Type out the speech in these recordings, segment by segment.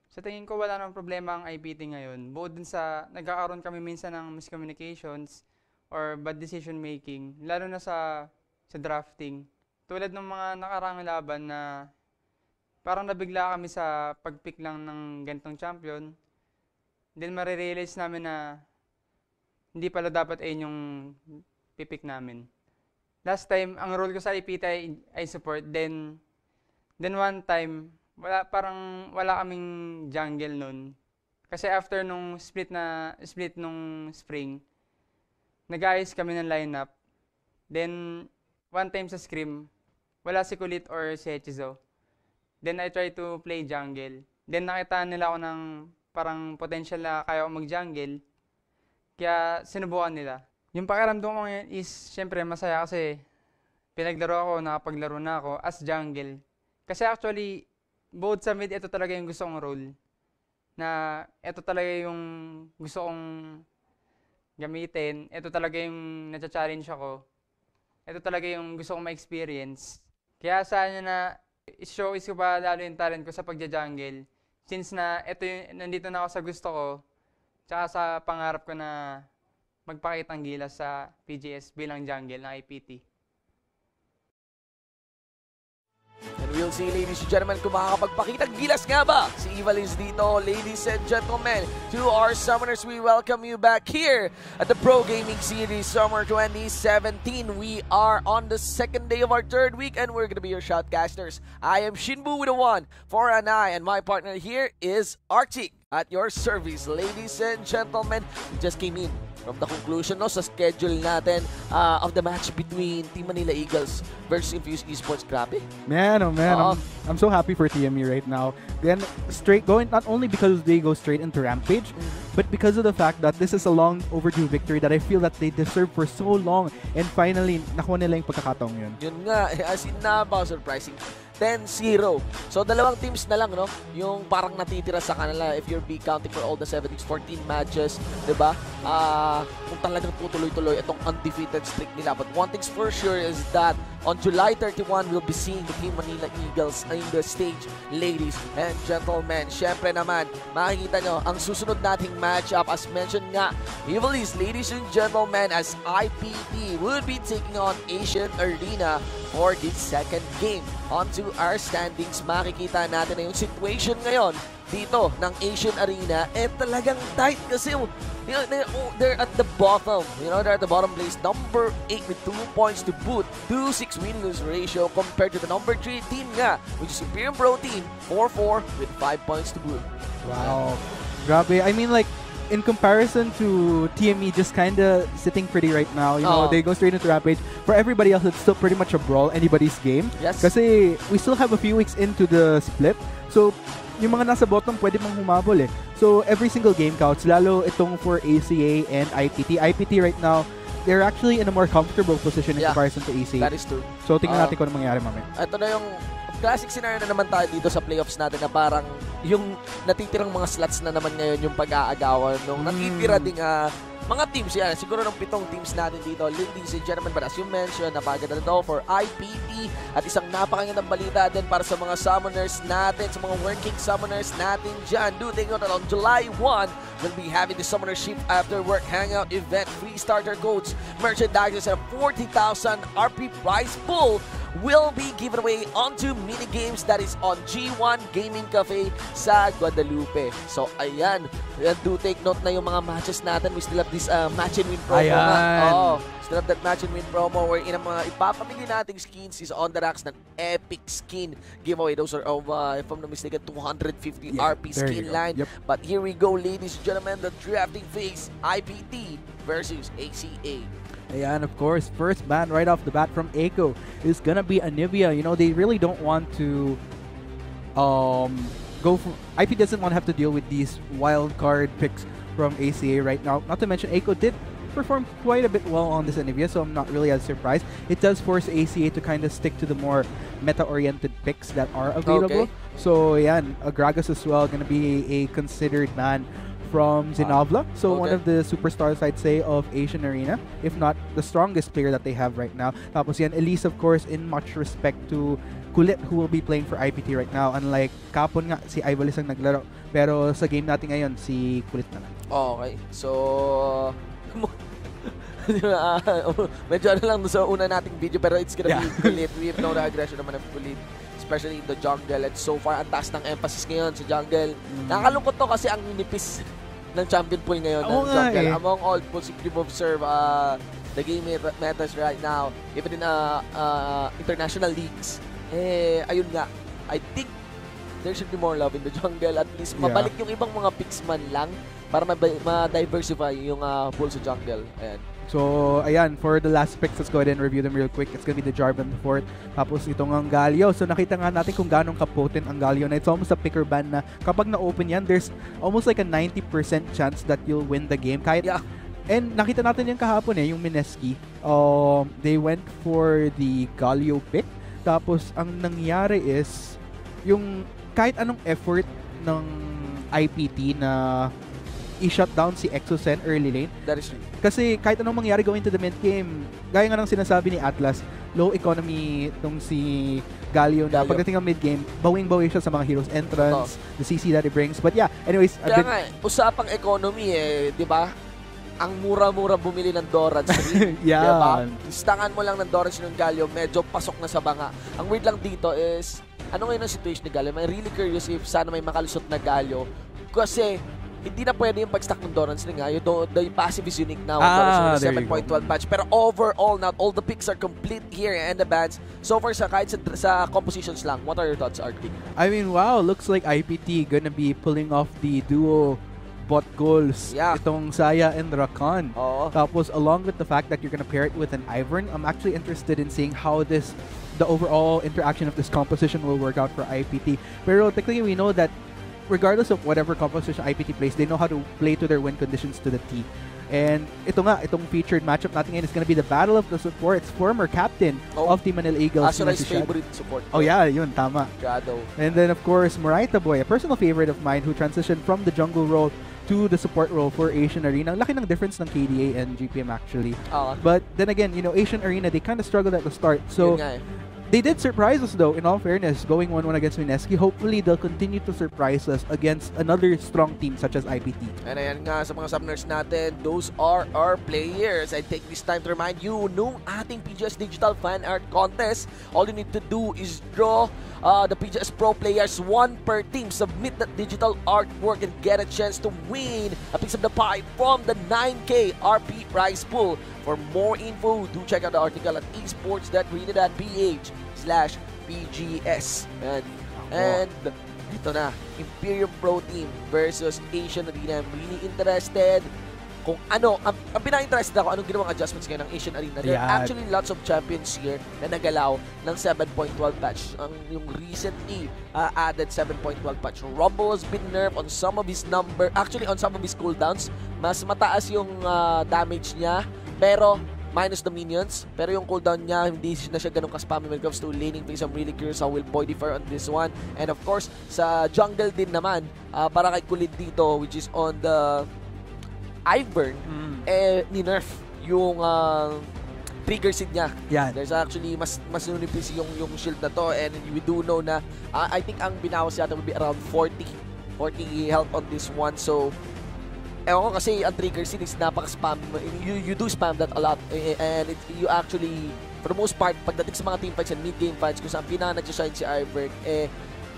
Sa tingin ko wala namang problema ang IPT ngayon. Bukod din sa nagkakaroon kami minsan ng miscommunications or bad decision making, lalo na sa drafting. Tulad ng mga nakarang laban na parang nabigla kami sa pag-pick lang ng ganitong champion. Then marirealize namin na hindi pala dapat ayun yung pipick namin. Last time, ang role ko sa IPT ay support. Then one time, parang wala kaming jungle nun. Kasi after nung split nung spring, nag-ayos kami ng lineup. Then, one time sa scrim, wala si Kulit or si Hechizo. Then I try to play jungle. Then nakita nila ako ng parang potential na kaya ako mag-jungle. Kaya sinubukan nila. Yung pakiramdam ko ngayon is, syempre masaya kasi pinaglaro ako, nakapaglaro na ako as jungle. Kasi actually, both sa mid, ito talaga yung gusto kong role. Na ito talaga yung gusto kong gamitin. Ito talaga yung na-challenge ako. Ito talaga yung gusto kong ma-experience. Kaya saan na showcase ko pa lalo yung talent ko sa pagja-jungle. Since na ito yung, nandito na ako sa gusto ko, tsaka sa pangarap ko na magpakitang gilas sa PGS bilang jungle ng IPT. And we'll see, ladies and gentlemen, kung makakapagpakitang gilas nga ba si Ivaliz dito. Ladies and gentlemen, to our summoners, we welcome you back here at the Pro Gaming Series Summer 2017. We are on the second day of our third week, and we're going to be your shoutcasters. I am Shinbu with a 1 for an I, and my partner here is Archie at your service. Ladies and gentlemen, we just came in from the conclusion sa schedule natin of the match between Team Manila Eagles versus Infused Esports. Grabe. Man, oh man, I'm so happy for TME right now. Then straight going, not only because they go straight into Rampage, but because of the fact that this is a long overdue victory that I feel that they deserve for so long, and finally nakuha nila yung pagkakataong yun. Yun nga, as in surprising. 10-0. So, dalawang teams na lang, no? Yung parang natitira sa kanila if you're counting for all the 14 matches, diba? Kung talagang tutuloy-tuloy itong undefeated streak nila. But one thing's for sure is that on July 31, we'll be seeing the Team Manila Eagles in the stage, ladies and gentlemen. Syempre naman, makikita nyo ang susunod nating matchup. As mentioned nga, Ivaliz, ladies and gentlemen, as IPT will be taking on Asian Arena for the second game. Onto our standings, makikita natin na yung situation ngayon dito ng Asian Arena talagang tight kasi they're at the bottom. They're at the bottom place, number 8 with 2 points to boot, 2-6 win-lose ratio compared to the number 3 team nga, which is Imperium Pro Team, 4-4 with 5 points to boot. Wow. Grabe. I mean, like, in comparison to TME just kind of sitting pretty right now, you know, they go straight into Rampage. For everybody else, it's still pretty much a brawl, anybody's game. Yes. Kasi we still have a few weeks into the split. So, yung mga nasa bottom, pwede mang humabol eh. So, every single game counts, lalo itong for ACA and IPT. IPT right now, they're actually in a more comfortable position in comparison to ACA. That is true. So, tingnan natin kung ano mangyari mamaya. Ito na yung classic scenario na naman tayo dito sa playoffs natin na parang yung natitirang mga slots na naman ngayon yung pag-aagawan nung natitira ding mga teams yan. Siguro ng 7 teams natin dito, ladies and gentlemen. But as you mentioned, napaganda na ito for IPT at isang napakagandang balita din para sa mga summoners natin, sa mga working summoners natin dyan. Do take note that on July 1, we'll be having the Summonership After Work Hangout event. Free starter codes, merchandise, and a 40,000 RP prize pool will be given away onto mini-games that is on G1 Gaming Cafe sa Guadalupe. So, ayan. Do take note na yung mga matches natin. We still have this match and win promo. Ayan. Still have that match and win promo wherein ang mga ipapamili nating skins is on the racks ng epic skin giveaway. Those are of, if I'm not mistaken, 250 RP skin line. Yep. But here we go, ladies and gentlemen, the drafting phase, IPT versus ACA. And of course, first ban right off the bat from Echo is gonna be Anivia. You know, they really don't want to go for... IP doesn't want to have to deal with these wild card picks from ACA right now. Not to mention, Echo did perform quite a bit well on this Anivia, so I'm not really as surprised. It does force ACA to kind of stick to the more meta-oriented picks that are available. Okay. So, yeah, Gragas as well, gonna be a considered ban from Zinavla. So one okay. of the superstars, I'd say, of Asian Arena, if not the strongest player that they have right now. Tapos yan, Elise, of course, in much respect to Kulit, who will be playing for IPT right now. Unlike kapon nga, si Ivalis ang naglaro. Pero sa game natin ngayon, si Kulit na lang. Okay. So, medyo ano lang sa una nating video, pero it's gonna be Kulit. We know the aggression naman ng Kulit, especially in the jungle. And so far, ang taas ng emphasis ngayon sa jungle. Nakakalungkot to kasi ang nipis ng champion pool ngayon ng jungle. Among all pools, if you observe the game metas right now, even in international leagues, ayun nga, I think there should be more love in the jungle. At least mabalik yung ibang mga picks man lang para ma-diversify yung pool sa jungle. Ayan. So, ayan, for the last picks, let's go ahead and review them real quick. It's gonna be the Jarvan the fourth. Tapos itong ang Galio. So, nakita nga natin kung ganong ka-potent ang Galio na. It's almost a picker ban na kapag na-open yan, there's almost like a 90% chance that you'll win the game. Kahit, and nakita natin yung kahapon yung Mineski. They went for the Galio pick. Tapos, ang nangyari is, yung kahit anong effort ng IPT na i-shut down si Exosen early lane. That is true. Kasi kahit anong mangyari going to the mid game, gaya nga ng sinasabi ni Atlas, low economy tong si Galio na pagdating ng mid game, bawing-bawi siya sa mga heroes entrance, the CC that it brings. But yeah, anyways. Kaya nga, usapang economy di ba? Ang mura-mura bumili ng Dorans rin. Diba? Istangan mo lang ng Dorans ng Galio, medyo pasok na sa banga. Ang weird lang dito is, ano ngayon ang situation ni Galio? I'm really curious if sana may makalusot na Galio. Kasi, hindi na pwede yung pag-stack ng Dorans rin nga. The passive is unique now. 7.12 patch. Pero overall, not all the picks are complete here and the bans. So far, kahit sa compositions lang, what are your thoughts, Arctic? I mean, wow, looks like IPT gonna be pulling off the duo bot goals. Itong Saya and Rakan. Tapos, along with the fact that you're gonna pair it with an Ivern, I'm actually interested in seeing how the overall interaction of this composition will work out for IPT. Pero technically, we know that regardless of whatever composition IPT plays, they know how to play to their win conditions to the T. And itong featured matchup natin ngayon is gonna be the battle of the supports. Former captain of Team Manila Eagles. Asurai's favorite support. Oh yeah, yun, tama. Gado. And then of course, Moraita Boy, a personal favorite of mine who transitioned from the jungle role to the support role for Asian Arena. Laki ng difference ng KDA and GPM actually. But then again, Asian Arena, they kind of struggled at the start. So they did surprise us though, in all fairness, going 1-1 against Mineski. Hopefully, they'll continue to surprise us against another strong team such as IPT. And ayan nga, sa mga summoners natin, those are our players. I take this time to remind you, nung ating PGS Digital Fan Art Contest, all you need to do is draw the PGS Pro players, one per team. Submit that digital artwork and get a chance to win a piece of the pie from the 9K RP prize pool. For more info, do check out the article at esports.garena.ph/PGS. And dito na, Imperium Pro Team versus Asian Arena. I'm really interested kung ano, ang pinaka-interested ako, anong ginawang adjustments ngayon ng Asian Arena. There are actually lots of champions here na nagalaw ng 7.12 patch. Yung recently added 7.12 patch. Rumble has been nerfed on some of his on some of his cooldowns. Mas mataas yung damage niya, pero minus the minions. Pero yung cooldown niya, hindi na siya ganun ka-spammy when it comes to laning phase. I'm really curious how will Boy differ on this one. And of course, sa jungle din naman, para kay Kulit dito, which is on the Ivern, ni-nerf yung trigger seed niya. There's actually mas nunipis yung shield na to, and we do know na I think ang binawas yata will be around 40 health on this one. So ewan ko kasi ang trigger seed is napaka-spam. You do spam that a lot, and you actually, for the most part, pagdating sa mga team fights and mid-game fights, kung saan pinaka-nag-shine si Ivern,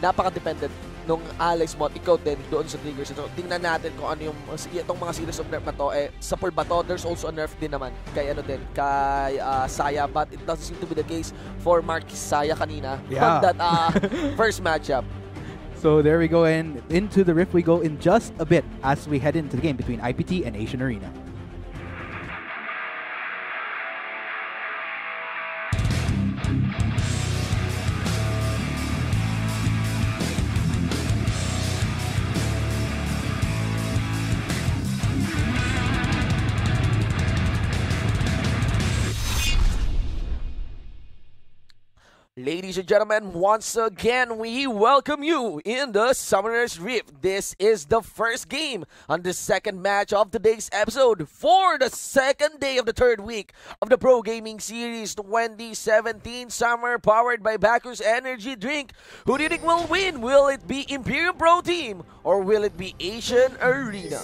napaka-dependent nung allies mo at ikaw din doon sa triggers. So, tingnan natin kung ano yung itong mga series of nerf na to. Sa pool ba to, there's also a nerf din naman kay Saya, but it doesn't seem to be the case for Marquis Saya kanina on that first matchup. So there we go, and into the rift we go in just a bit as we head into the game between IPT and Asian Arena. Ladies and gentlemen, once again, we welcome you in the Summoner's Rift. This is the first game on the second match of today's episode for the second day of the third week of the Pro Gaming Series 2017 Summer, powered by Baku's Energy Drink. Who do you think will win? Will it be Imperial Pro Team or will it be Asian Arena?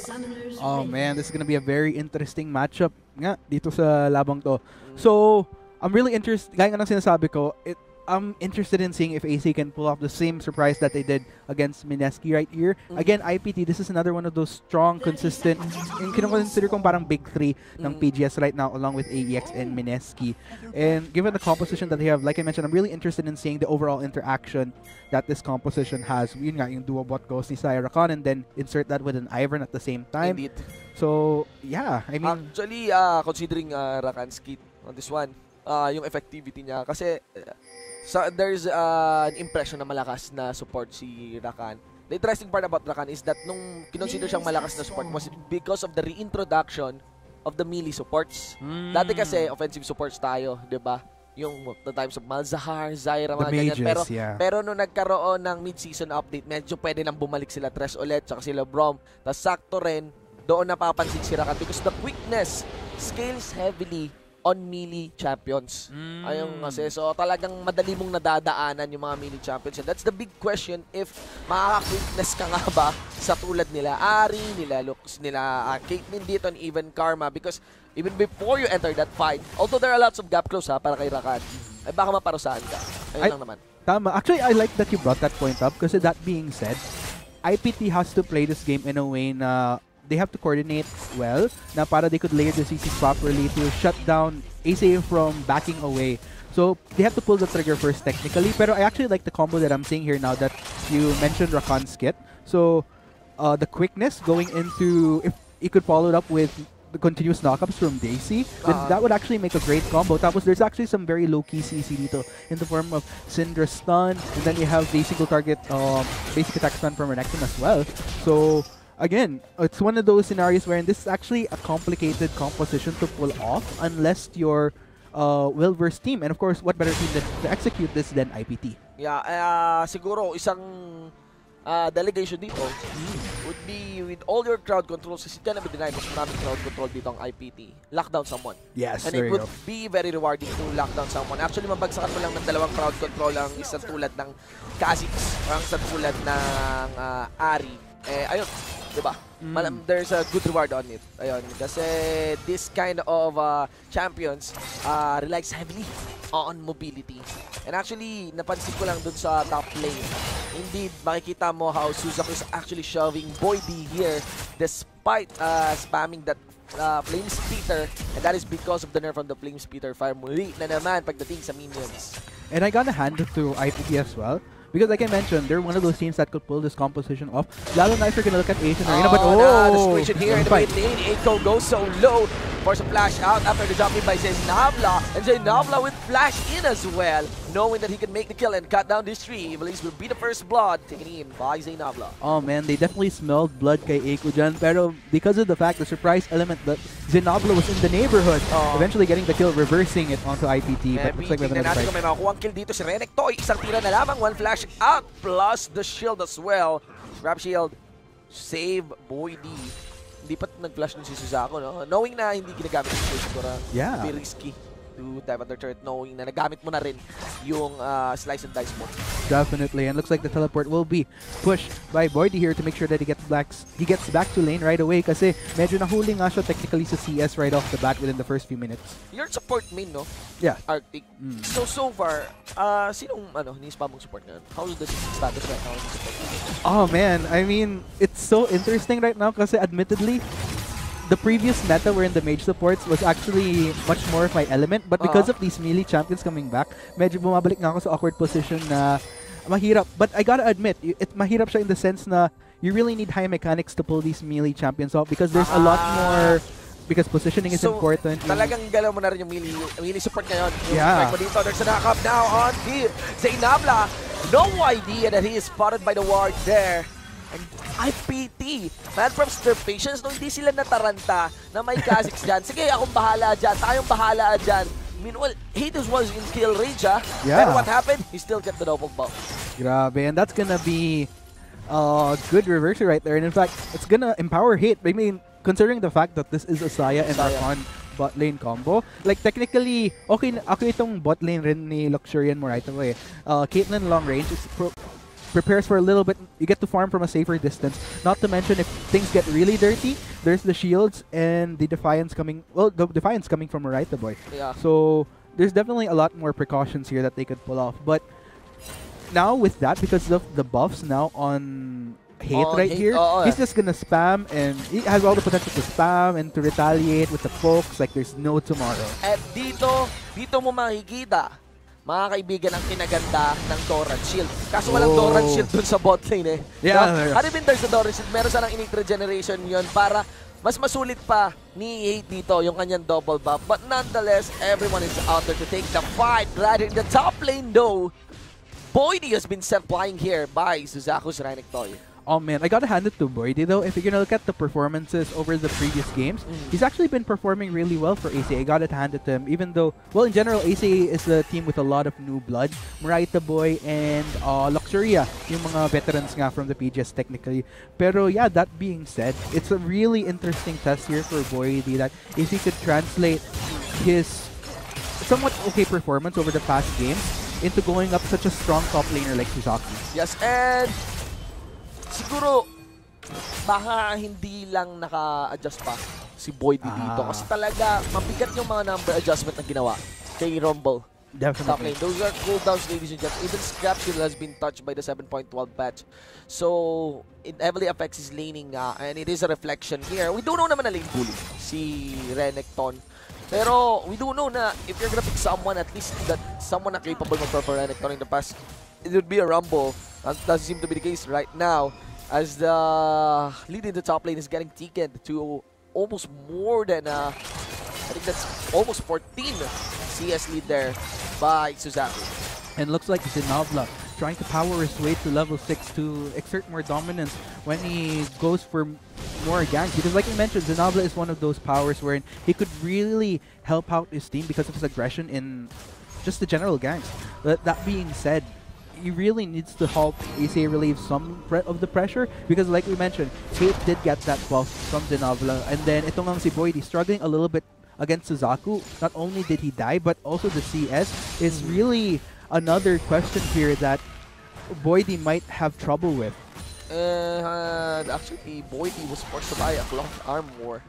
Oh man, this is gonna be a very interesting matchup nga dito sa labang to. So, I'm really interested, gaya nga ng sinasabi ko, I'm interested in seeing if ACA can pull off the same surprise that they did against Mineski right here. Again, IPT, this is another one of those strong, consistent, and consider kong parang big three ng PGS right now along with AEX and Mineski. And given the composition that they have, like I mentioned, I'm really interested in seeing the overall interaction that this composition has. Yun nga, yung duo bot goes ni Rakan and then insert that with an Ivern at the same time. Indeed. So, yeah, I mean... Actually, considering Rakan's kit on this one, yung effectivity niya, kasi... So there's an impression na malakas na support si Rakan. The interesting part about Rakan is that nung kinonsider siyang malakas na support was because of the reintroduction of the melee supports. Dati kasi offensive supports tayo, 'di ba? Yung the times of Malzahar, Zyra, mga ganyan. Pero nung nagkaroon ng mid-season update, medyo pwede nang bumalik sila Tres ulit, tsaka sila Brom. Tapos sakto rin, doon napapansin si Rakan because the quickness scales heavily on melee champions. Ayun kasi. So, talagang madali mong nadadaanan yung mga melee champions. And that's the big question, if makaka-quickness ka nga ba sa tulad nila Ari, nila Lux, nila Caitlyn dito, and even Karma. Because even before you enter that fight, although there are lots of gap close para kay Rakan, ay baka maparusaan ka. Ayun lang naman. Tama. Actually, I like that you brought that point up kasi that being said, IPT has to play this game in a way na they have to coordinate well na para they could layer the CCs properly to shut down ACA from backing away. So they have to pull the trigger first technically. Pero I actually like the combo that I'm seeing here now that you mentioned Rakan's kit. So the quickness going into, if you could follow it up with the continuous knockups from Daisy, then that would actually make a great combo. Tapos there's actually some very low-key CC dito in the form of Syndra stun, and then you have the single target basic attack stun from Renekton as well. So again, it's one of those scenarios wherein this is actually a complicated composition to pull off unless you're well-versed team. And of course, what better team to execute this than IPT? Yeah, siguro isang delegation dito would be with all your crowd control. Kasi cannot be denied mas maraming crowd control dito ang IPT. Lock down someone. Yes, and it would be very rewarding to lock down someone. Actually, mabagsakan mo lang ng dalawang crowd control ang isang tulad ng Kha'Zix o ang isang tulad ng Ari. Ayun, diba? There's a good reward on it. Ayun, kasi this kind of champions relies heavily on mobility. And actually, napansin ko lang dun sa top lane. Indeed, makikita mo how Suzaku is actually shoving Boy D here despite spamming that Flame Splitter, and that is because of the nerf on the Flame Splitter fire. Muli na naman pagdating sa minions. And I gotta hand it to IPT as well. Because like I mentioned, they're one of those teams that could pull this composition off. Lalo na if you're gonna look at Asian Arena, but the situation here in the mid lane, Echo goes so low. Force a flash out after the jumping by Zainabla, and Zainabla with flash in as well, knowing that he can make the kill and cut down this tree. Iblis will be the first blood taken in by Zainabla. Oh man, they definitely smelled blood kay Echo dyan, pero because of the fact, the surprise element that Zainabla was in the neighborhood, eventually getting the kill, reversing it onto IPT. But looks like we have another fight. May makakuha ang kill dito si Renekton. Isang tira na lamang, one flash out, plus the shield as well. Grab shield, save Boy D. Hindi pa nag-flash nun si Suzaku, no? Knowing na hindi ginagamit yung Space Core, be risky to dive under turret, knowing na nagamit mo na rin yung slice and dice mo. Definitely, and looks like the teleport will be pushed by Boydy here to make sure that he gets back to lane right away kasi medyo nahuli nga siya technically sa CS right off the bat within the first few minutes. You're support main, no? Yeah. Arctic. So far, sinong ni-spam mong support ngayon? How's the status right now? Oh man, I mean, it's so interesting right now kasi admittedly, the previous meta wherein the mage supports was actually much more of my element, but because of these melee champions coming back, medyo bumabalik nga ako sa awkward position na mahirap. But I gotta admit, mahirap siya in the sense na you really need high mechanics to pull these melee champions off because there's a lot more, because positioning is important. Talagang galaw mo na rin yung melee support ngayon. Yeah. Dito, there's a knock-up now on the Zainabla. No idea that he is spotted by the ward there. And IPT, man from their patience, no, hindi sila nataranta na may Kha'Zix dyan. Sige, akong bahala dyan, tayong bahala dyan. Meanwhile, Hades was in kill range, ah. Yeah. And what happened? He still kept the double buff. Grabe, and that's gonna be a good reversal right there. And in fact, it's gonna empower Hate. I mean, considering the fact that this is a Saya and Archon bot lane combo, like technically, okay itong bot lane rin ni Luxurian mo right away. Caitlyn long range prepares for a little bit. You get to farm from a safer distance. Not to mention, if things get really dirty, there's the shields and the Defiance coming. Well, the Defiance coming from Marita Boy. Yeah. So there's definitely a lot more precautions here that they could pull off. But now with that, because of the buffs now on Hate here, he's just gonna spam, and he has all the potential to spam and to retaliate with the pokes like there's no tomorrow. At dito mo makikita, mga kaibigan, ang kinaganda ng Doran Shield. Kaso walang Doran Shield dun sa bot lane eh. Yeah. Had it been there's a Doran Shield, meron sanang innate regeneration yun para mas masulit pa ni Hate dito yung kanyang double buff. But nonetheless, everyone is out there to take the fight. Right in the top lane though, Boydie has been supplying here by Suzaku's Renekton. Oh man, I gotta hand it to Boydie though. If you're gonna look at the performances over the previous games, he's actually been performing really well for ACA. I gotta hand it to him, even though, well, in general, ACA is a team with a lot of new blood. Marita Boy and Luxuria, yung mga veterans nga from the PGS technically. Pero yeah, that being said, it's a really interesting test here for Boydie that if he could translate his somewhat okay performance over the past games into going up such a strong top laner like Suzaku. Yes, and siguro, baka hindi lang naka-adjust pa si Boydie dito. Kasi talaga, mabigat yung mga number adjustment na ginawa kay Rumble. Definitely. Those are cooldowns, ladies and gentlemen. Even Scrap Shield has been touched by the 7.12 patch. So, it heavily affects his laning and it is a reflection here. We do know naman na lane bully si Renekton. Pero, we do know na if you're gonna pick someone, at least that someone na capable mag-perform Renekton in the past, it would be a Rumble. That doesn't seem to be the case right now, as the lead in the top lane is getting taken to almost more than, I think that's almost 14 CS lead there by Suzaku. And looks like Zinabla trying to power his way to level 6 to exert more dominance when he goes for more ganks. Because like you mentioned, Zinabla is one of those powers wherein he could really help out his team because of his aggression in just the general ganks. But that being said, he really needs to help ACA relieve some of the pressure because like we mentioned, Kate did get that buff from Zinabla, and then itong ang si Boydie struggling a little bit against Suzaku. Not only did he die, but also the CS is really another question here that Boydie might have trouble with. Actually, Boydie was forced to buy a cloth armor.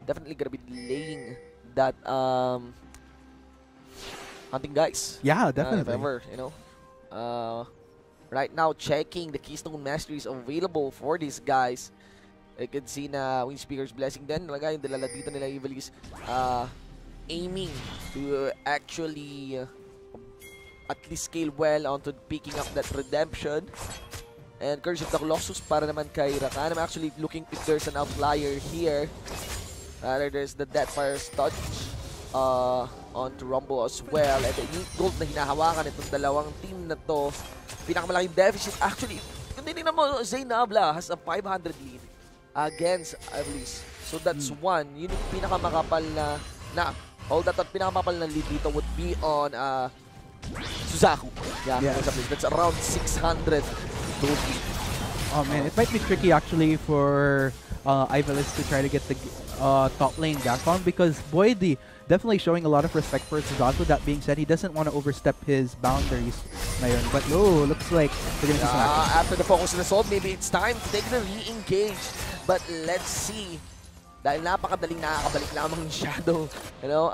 Definitely gonna be delaying that hunting guys. Yeah, definitely. If ever, you know. Right now, checking the Keystone Masteries available for these guys. I can see na Wind Speaker's Blessing din. Talaga yung dalala dito nila Ivali's aiming to actually at least scale well onto picking up that redemption. And Curse of the Colossus para naman kay Rakan. I'm actually looking if there's an outlier here. There's the Deathfire's Touch onto Rumble as well. And the unique gold na hinahawakan itong dalawang team na to. Pinakamalaking deficit. Actually, kung tinignan mo, Zaynabla has a 500 lead against Ivali's. So that's one. Yun yung pinakamakapal na hold that, pinakamakapal na lead dito would be on Suzaku. Yeah, that's around 600 total. Oh man, it might be tricky actually for Ivali's to try to get the top lane gank on because Boydie definitely showing a lot of respect for Suzaku. That being said, he doesn't want to overstep his boundaries ngayon. But no, looks like we're gonna see some action. After the focus and assault, maybe it's time to take the re-engage. But let's see. Dahil napakadaling nakakabalik lamang yung Shadow. You know,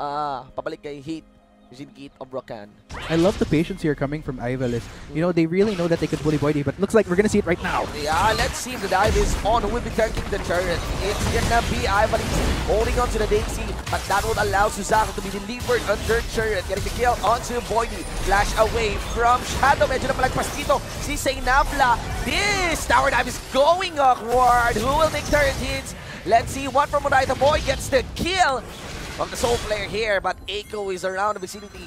pabalik kay Heat. Using Gate of Rakan. I love the patience here coming from Ivali's. You know, they really know that they could bully Boydie, but looks like we're gonna see it right now. Yeah, let's see if the dive is on. Who will be tanking the turret? It's gonna be Ivali's holding on to the Daisy, but that would allow Suzaku to be delivered under turret. Getting the kill onto Boydie. Flash away from Shadow. Medyo napalagpas dito si Zaynabla. This tower dive is going awkward. Who will take turret hits? Let's see. One from Murayta Boy gets the kill from the Soul Player here, but Echo is around the vicinity.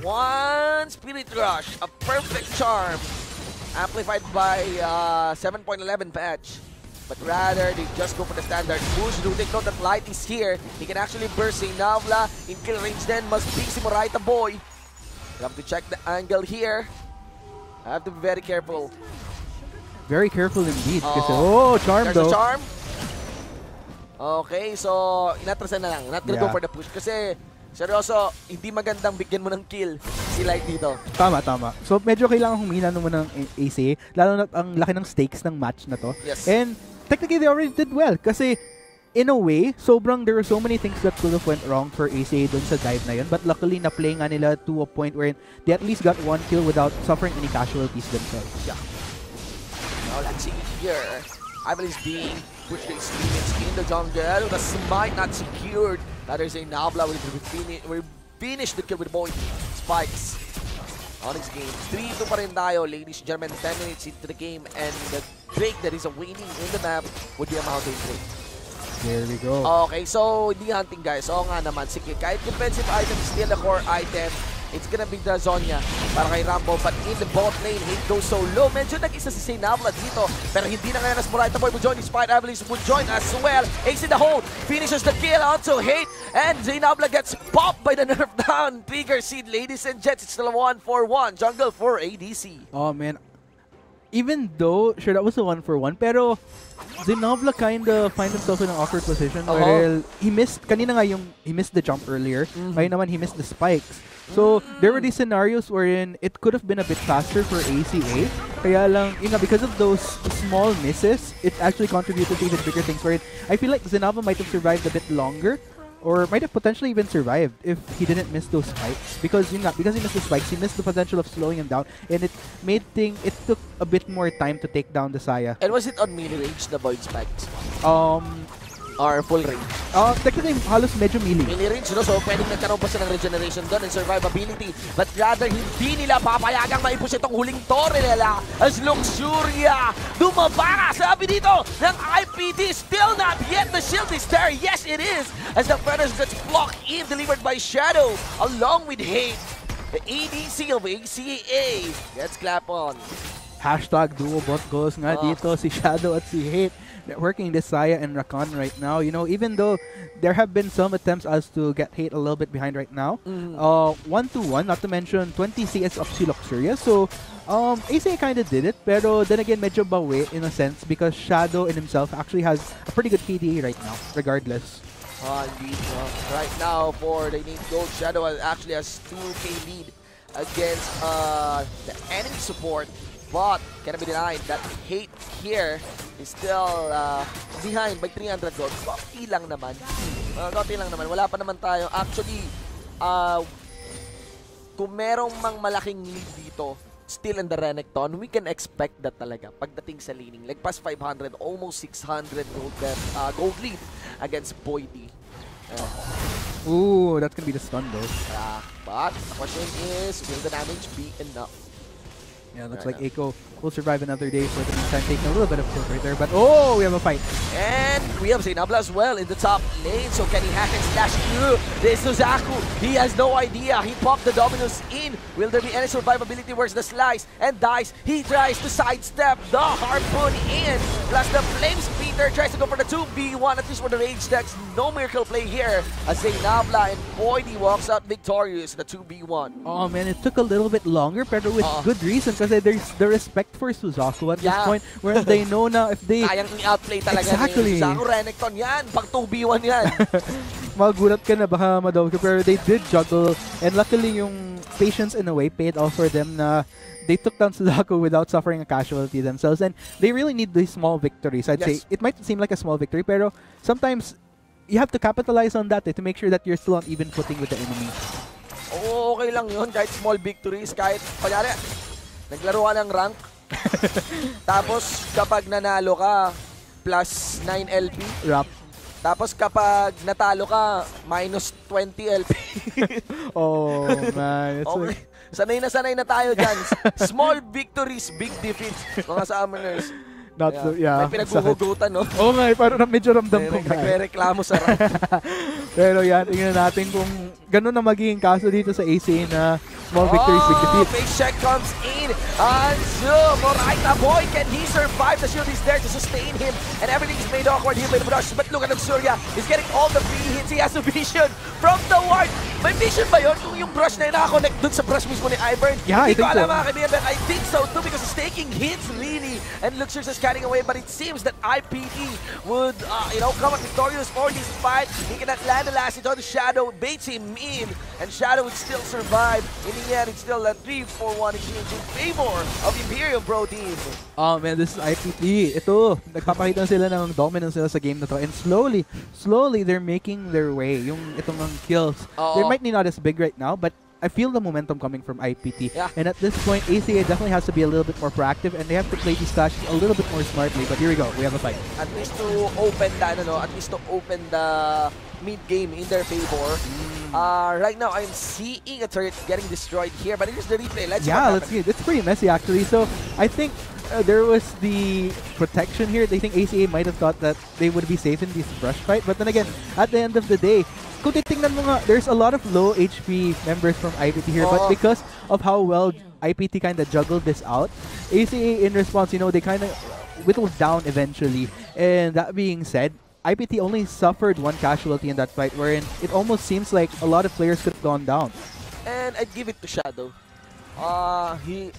One Spirit Rush, a perfect charm, amplified by 7.11 patch. but rather they just go for the standard push. Do take note that Light is here. He can actually burst Navla in kill range then. Must be si Moraita boy. You have to check the angle here. I have to be very careful. Very careful indeed. Kasi, charm There's though. a charm. Okay, so inatrasan na lang. Not gonna go for the push. Kasi, seryoso, hindi magandang bigyan mo ng kill si Light dito. Tama. So, medyo kailangan humina naman ng ACA. Lalo na ang laki ng stakes ng match na to. Yes. And technically, they already did well. Kasi, in a way, there were so many things that could have went wrong for ACA dun sa dive na yun. But luckily, na-play nga nila to a point where they at least got one kill without suffering any casualties themselves. Yeah. Now, let's see here. Ivan is being pushed to experience in the jungle. The smite not secured. That is a Nabla will finish the kill with boy spikes. Onyx game. 3-2 pa rin tayo, ladies and gentlemen. 10 minutes into the game and the break that is awaiting in the map would be a mountain break. There we go. Okay, so hindi hunting guys. Oo nga naman. Sige, kahit defensive item, still a core item. It's gonna be the Zonya para kay Rambo. But in the bot lane, hate goes so low. Medyo nag-isa si Sainavla dito. Pero hindi na ngayon as Moraita Boy would join. Despite Avalanche would join as well. Ace in the hole. Finishes the kill onto Hate. And Zainabla gets popped by the nerf down. Trigger seed, ladies and gents. It's still a 1-4-1. Jungle for ADC. Oh man. Even though, sure, that was a 1-for-1, pero Zainabla kinda find himself in an awkward position where he missed the jump earlier. Ngayon naman, he missed the spikes. So, there were these scenarios wherein it could have been a bit faster for ACA. Kaya lang, because of those small misses, it actually contributed to even bigger things wherein I feel like Zainabla might have survived a bit longer or might have potentially even survived if he didn't miss those spikes. Because he missed the spikes, he missed the potential of slowing him down, and it took a bit more time to take down the Saya. And was it on melee range, the void spikes? Or full range? Technically, halos medyo melee. Melee range, no? So, pwedeng nagkaroon pa siya ng regeneration doon and survivability. But rather, hindi nila papayagang maipush itong huling torre nila as Luxuria dumabara. Sabi dito ng IPT, still not yet. The shield is there. Yes, it is. As the feathers gets blocked in, delivered by Shadow, along with Hate. The ADC of ACA gets clap on. Hashtag duo bot goals nga dito, si Shadow at si Hate. Working this Saya and Rakan right now. Even though there have been some attempts as to get Hate a little bit behind right now. 1-1, not to mention 20 CS up si Luxuria. So, ACA kind of did it. Pero then again, medyo bawi in a sense because Shadow in himself actually has a pretty good KDA right now, regardless. Indeed. Right now, for the Innate Gold, Shadow actually has 2k lead against the enemy support. But cannot be denied that Hate here is still behind by 300 gold. Konti lang naman. Wala pa naman tayo. Actually, kung merong mang malaking lead dito, still in the Renekton, we can expect that talaga pagdating sa laning. Like past 500, almost 600 gold lead against Boydie. Ooh, that's gonna be the stun though. But the question is, will the damage be enough? Yeah, looks like Eiko will survive another day for the meantime, taking a little bit of tilt right there. But we have a fight. And we have Zainabla as well in the top lane. So can he hack and slash through? There's Suzaku. He has no idea. He popped the Dominus in. Will there be any survivability? Where's the slice? And dies. He tries to sidestep the harpoon in. Plus the Flame Speeder tries to go for the 2v1. At least for the rage decks. No miracle play here. As Zainabla and Boydie walks out victorious in the 2v1. Oh man, it took a little bit longer, but with good reason. Kasi there's the respect for Suzaku at this point where they know na if they... Kayang i-outplay talaga ni Suzaku. Renekton yan. Pag 2v1 yan. Magulat ka na baka madaw ka. Pero they did juggle. And luckily yung patience in a way paid off for them na they took down Suzaku without suffering a casualty themselves. And they really need these small victories. I'd say it might seem like a small victory, pero sometimes you have to capitalize on that to make sure that you're still on even footing with the enemy. Okay lang yun. Kahit small victories. Kahit, panyari, naglaro ka ng rank. Tapos kapag nanalo ka, plus 9 LP. Rap. Tapos kapag natalo ka, minus 20 LP. Oh man. Okay. Sanay na tayo dyan. Small victories, big defeats. Mga summoners. May pinaghuhugutan, no? Oo nga, parang medyo ramdam ko nga. Nagre-reklamo sa rank. Pero yan, tingnan natin kung gano'n na magiging kaso dito sa ACA na small victories, big defeats. Big check comes in. And Moraita boy, can he survive? The shield is there to sustain him. And everything is made awkward here by the brush. But look at Surya. He's getting all the free hits. He has a vision from the ward. May vision ba yun? Kung yung brush na yun nakakonect dun sa brush mismo ni Ivern. Yeah, Hindi ko I think alam so. mga kaibigan, but I think so too because he's taking hits really. And Luxur's is scanning away, but it seems that IPT would, come out victorious for this fight. He cannot land the last hit on Shadow, baits him in, and Shadow would still survive. In the end, it's still a 3-4-1 exchange in favor of Imperial Bro Team. Oh man, this is IPT. Ito, nagpapakita sila ng dominance nila sa game na to. And slowly, they're making their way. Yung itong mga kills. They might be not as big right now, but I feel the momentum coming from IPT. Yeah. And at this point, ACA definitely has to be a little bit more proactive and they have to play these clashes a little bit more smartly. But here we go, we have a fight. At least to open the mid game in their favor. Right now, I'm seeing a turret getting destroyed here, but it is the replay. Let's see it. It's pretty messy actually. So I think there was the protection here. They think ACA might have thought that they would be safe in this brush fight, but then again, at the end of the day, kung titingnan mo nga, there's a lot of low HP members from IPT here, but because of how well IPT kind of juggled this out, ACA in response, they kind of whittled down eventually. And that being said, IPT only suffered one casualty in that fight, wherein it almost seems like a lot of players could have gone down. And I'd give it to Shadow. He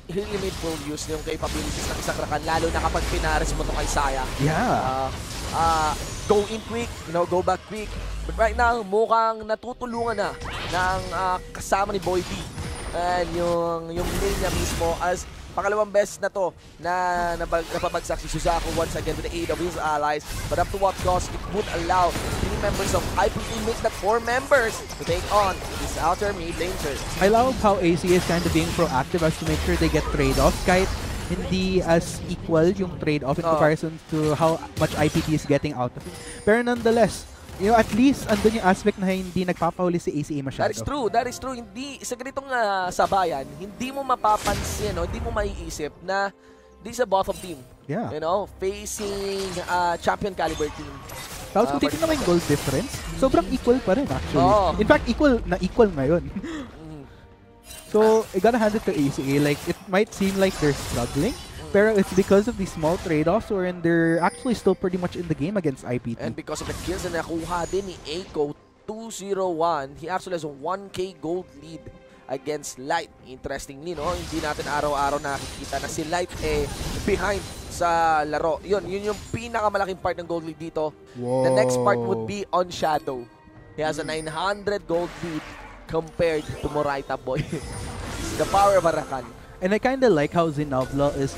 limit full use yung capabilities ng isang Rakan, lalo na kapag pinares mo to kay Saya. Yeah. Go in quick, go back quick. But right now, mukhang natutulungan na ng kasama ni Boy B. And yung lane niya mismo as pangalawang beses na to na napabagsak si Suzaku once again with the aid of his allies. But up to what cost, it would allow 3 members of IPT make that 4 members to take on this outer mid lane turret. I love how AC is kind of being proactive as to make sure they get trade-offs kahit hindi as equal yung trade-off in comparison to how much IPT is getting out of it. Pero nonetheless, at least andun yung aspect na hindi nagpapahuli si ACA masyado. That is true. Hindi, sa ganitong sabayan, hindi mo mapapansin, hindi mo maiisip na this is a bottom team. Yeah. Facing champion caliber team. Tapos kung titignan mo yung goal difference, sobrang equal pa rin actually. In fact, equal ngayon. So, I gotta hand it to ACA. Like, it might seem like they're struggling, pero it's because of the small trade-offs wherein they're actually still pretty much in the game against IPT. And because of the kills na nakuha din ni Aiko, 2-0-1, he actually has a 1k gold lead against Light. Interestingly, hindi natin araw-araw nakikita na si Light behind sa laro. Yun yung pinakamalaking part ng gold lead dito. Whoa. The next part would be on Shadow. He has a 900 gold lead compared to Moraita Boy. The power of Arakan. And I kind of like how Zinavla is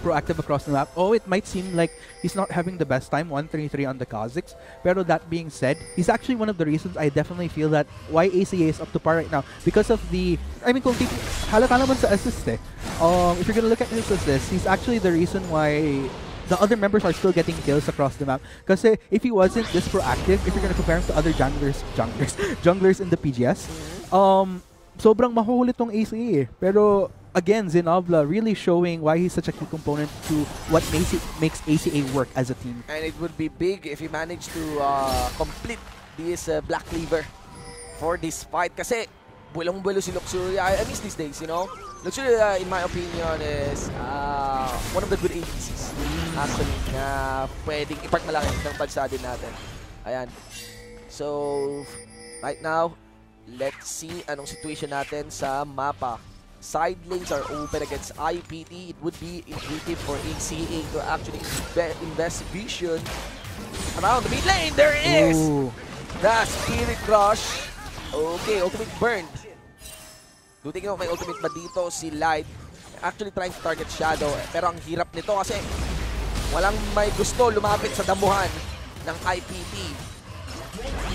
proactive across the map. It might seem like he's not having the best time, 133 on the Kazakhs. Pero that being said, he's actually one of the reasons I definitely feel that why ACA is up to par right now. Because of kung halata naman sa assist if you're gonna look at his assist, he's actually the reason why the other members are still getting kills across the map. Kasi if he wasn't this proactive, if you're gonna compare him to other junglers in the PGS, sobrang mahuhuli tong ACA Pero again, Zinavla really showing why he's such a key component to what makes ACA work as a team. And it would be big if he managed to complete this Black Cleaver for this fight. Kasi bulong-bulo si Luxuria. I miss these days, Luxuria, in my opinion, is one of the good ADCs. Actually, na pwedeng ipagmalaki ng bansa din natin. Ayan. So, right now, let's see anong situation natin sa mapa. Side lanes are open against IPT. It would be intuitive for ACA to actually invest vision around the mid lane. There it is! The Spirit Crush. Okay, ultimate burned. Do you think may ultimate ba dito si Light? Actually trying to target Shadow. Pero ang hirap nito kasi walang may gusto lumapit sa damuhan ng IPT.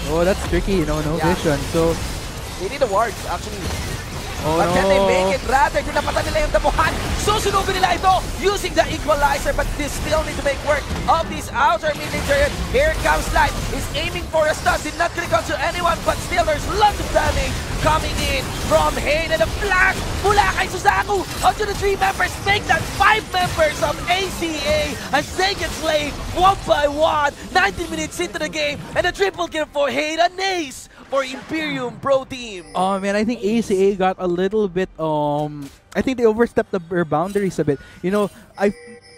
That's tricky, no vision. So they need a ward, actually. But can they make it? Rather, dinapatan nila yung damuhan. Susunugin nila ito using the equalizer, but they still need to make work of this outer mid lane turret. Here comes Light. He's aiming for a stun. Did not click onto anyone, but still there's lots of damage coming in from Hayne. And a flash mula kay Suzaku onto the 3 members. Make that 5 members of ACA as they get slayed one by one. 19 minutes into the game, and a triple kill for Hayne. An ace for Imperium Pro Team. Oh man, I think ACA got a little bit I think they overstepped their boundaries a bit. You know,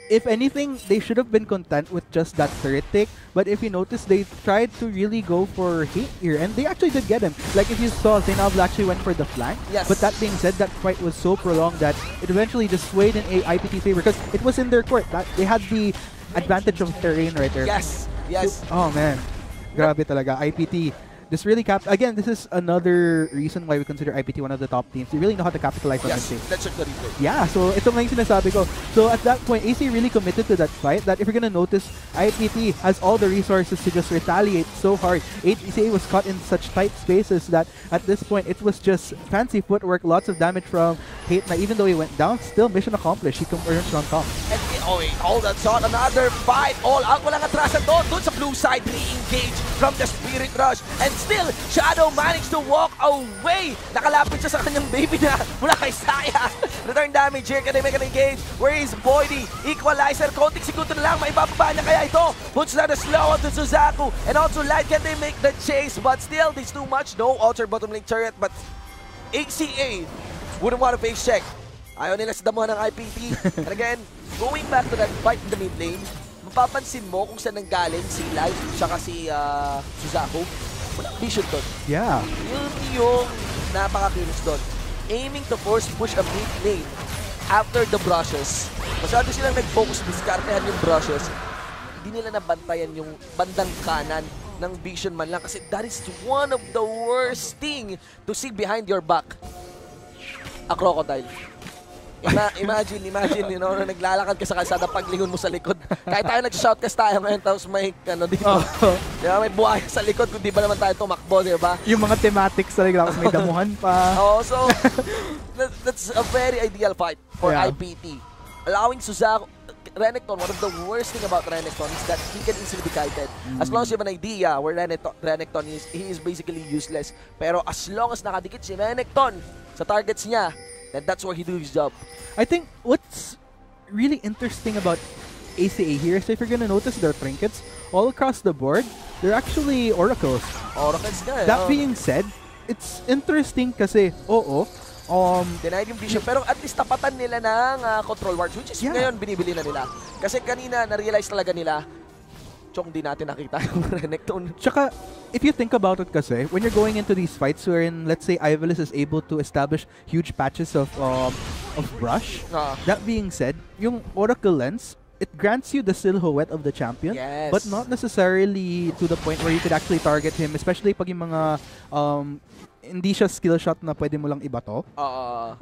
if anything, they should have been content with just that third take. But if you notice, they tried to really go for hate here, and they actually did get him. Like if you saw, Zainab actually went for the flank. Yes. But that being said, that fight was so prolonged that it eventually just swayed in IPT's favor because it was in their court. They had the advantage of terrain right there. Yes, yes. So, oh man, grabe talaga. IPT. This really again, this is another reason why we consider IPT one of the top teams. They really know how to capitalize on Yes, mistakes. let's check the replay. Yeah, so ito nga yung sinasabi ko. So at that point, AC really committed to that fight that if you're gonna notice, IPT has all the resources to just retaliate so hard. ACA was caught in such tight spaces that at this point, it was just fancy footwork, lots of damage from Hate na even though he went down, still mission accomplished. He earns on top. And wait, hold on, son. Another fight. All out. Walang atrasan doon. Doon sa blue side, re-engage from the Spirit Rush. And still, Shadow managed to walk away. Nakalapit siya sa kanyang baby na mula kay Saya. Return damage here. Can they make an engage? Where is Boydie? Equalizer. Konting segundo na lang. Maibababa niya kaya ito. Puts na the slow on to Suzaku. And also Light. Can they make the chase? But still, there's too much. No alter bottom lane turret. But ACA wouldn't want to face check. Ayaw nila sa damuhan ng IPT. And again, going back to that fight in the mid lane, mapapansin mo kung saan nanggaling si Light tsaka si Suzaku. Walang vision doon. Yeah. Yun yung napaka-kilos doon. Aiming to force push a mid lane after the brushes. Masyado silang nag-focus, diskartehan yung brushes. Hindi nila nabantayan yung bandang kanan ng vision man lang kasi that is one of the worst thing to see behind your back. A crocodile. Imagine, you know, na naglalakad ka sa kalsada paglingon mo sa likod. Kahit tayo nag-shoutcast tayo ngayon, tapos may, dito. Diba, may buhay sa likod, kung di ba naman tayo tumakbo, diba? Yung mga thematics talaga, tapos may damuhan pa. So, that's a very ideal fight for IPT. Allowing Suzaku, Renekton, one of the worst thing about Renekton is that he can easily be kited. As long as you have an idea where Renekton is, he is basically useless. Pero as long as nakadikit si Renekton sa targets niya, then that's where he do his job. I think what's really interesting about ACA here is if you're gonna notice their trinkets all across the board, they're actually oracles. Oracles nga. That being said, it's interesting kasi, denied yung vision, pero at least tapatan nila ng control wards, which is ngayon binibili na nila. Kasi kanina na-realize talaga nila, chong di natin nakita yung Renekton. Tsaka, if you think about it kasi, when you're going into these fights wherein, let's say, Ivalice is able to establish huge patches of brush, that being said, yung Oracle Lens, it grants you the silhouette of the champion, but not necessarily to the point where you could actually target him, especially pag yung mga hindi siya skill shot na pwede mo lang ibato.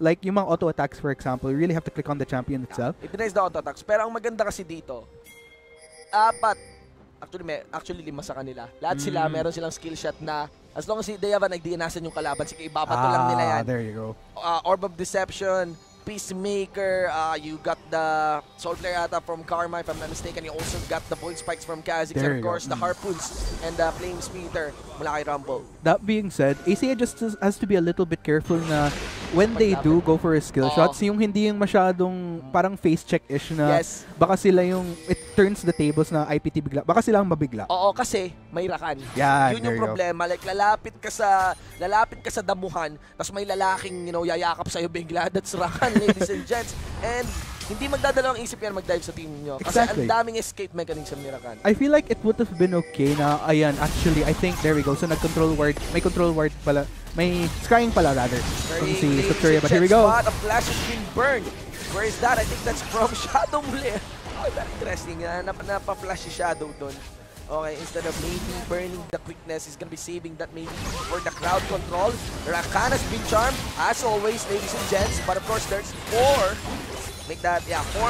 Like yung mga auto attacks, for example, you really have to click on the champion itself. It denies the auto attacks. Pero ang maganda kasi dito, actually 5 sa kanila. Lahat sila, meron silang skill shot na as long as they have an idea nasan yung kalaban, sige, ibabato lang nila yan. There you go. Orb of Deception, Peacemaker, you got the Soul Flare ata from Karma, if I'm not mistaken. You also got the Void Spikes from Kha'Zix, and of course, the Harpoons and the Flame Speeder mula kay Rumble. That being said, ACA just has to be a little bit careful na when they do go for skill shots, yung hindi yung masyadong parang face check-ish na baka sila yung, it turns the tables na IPT bigla. Baka silang mabigla. Oo, kasi may rakan. Yun yung problema. Like, lalapit ka sa damuhan, tapos may lalaking, yayakap sa'yo bigla. That's rakan, ladies and gents. And hindi magdadalawang isip yan mag-dive sa team nyo. Kasi ang daming escape mechanism ni Rakan. I feel like it would have been okay na, ayan, actually, I think, there we go. So, nag-control ward, may control ward pala, may scrying pala rather. From si Subteria, but here we go. Spot of flash has been burned. Where is that? I think that's from Shadow muli. Oh, very interesting. Napa-flash si Shadow doon. Okay, instead of maybe burning the quickness, he's gonna be saving that maybe for the crowd control. Rakan has been charmed, as always, ladies and gents. But of course, there's 4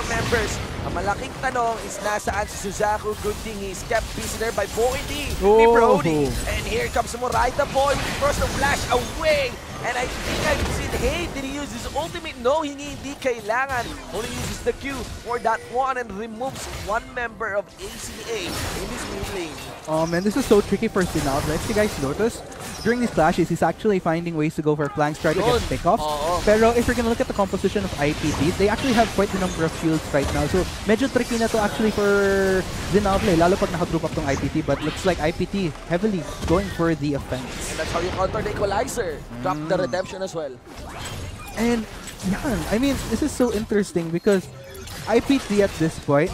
members. Ang malaking tanong is nasaan si Suzaku. Good thing he's kept busy there by Boydie. Brody. And here comes more right up Boy. First the flash away. And I think I've seen Hey, did he use his ultimate? No, hindi kailangan. Only uses the Q for that one and removes 1 member of ACA in this mid lane. Oh man, this is so tricky for Sinal. If you guys notice, during these clashes, he's actually finding ways to go for flanks, try to get pickoffs. Oo. Pero if you're gonna look at the composition of IPT, they actually have quite a number of shields right now. So medyo tricky na to actually for Zinable, lalo pag naka-group up tong IPT. But looks like IPT heavily going for the offense. And that's how you counter the equalizer. Drop the redemption as well. And yeah, I mean, this is so interesting because IPT at this point,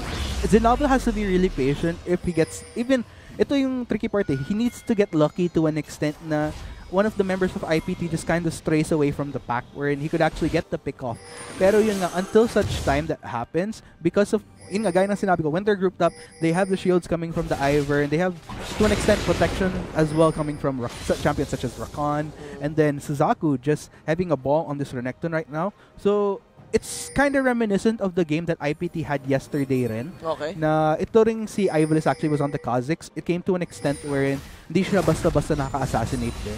Zinable has to be really patient if he gets even. Ito yung tricky part eh. He needs to get lucky to an extent na one of the members of IPT just kind of strays away from the pack wherein he could actually get the pick off. Pero yun nga, until such time that happens, because of, yun nga, gaya ng sinabi ko, when they're grouped up, they have the shields coming from the Ivor, and they have, to an extent, protection as well coming from champions such as Rakan, and then Suzaku just having a ball on this Renekton right now. So, it's kind of reminiscent of the game that IPT had yesterday rin. Okay. Na ito ring si Ivlis actually was on the Kazakhs. It came to an extent wherein hindi siya basta-basta nakaka-assassinate din.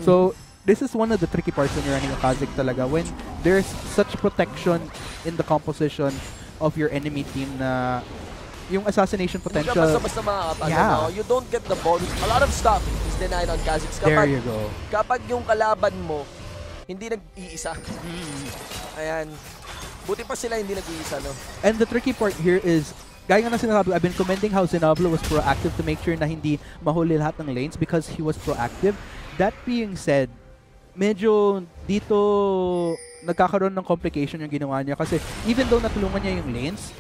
So, this is one of the tricky parts when you're running a Kazakh talaga. When there's such protection in the composition of your enemy team na yung assassination potential. Hindi ka basta-basta makakapag. Yeah. You don't get the bonus. A lot of stuff is denied on Kazakhs. There you go. Kapag yung kalaban mo, hindi nag-iisa. Ayan. Buti pa sila hindi nag-iisa, no? And the tricky part here is, gaya nga na sinasabi, I've been commending how Zinable was proactive to make sure na hindi mahuli lahat ng lanes because he was proactive. That being said, medyo dito nagkakaroon ng complication yung ginawa niya kasi even though natulungan niya yung lanes,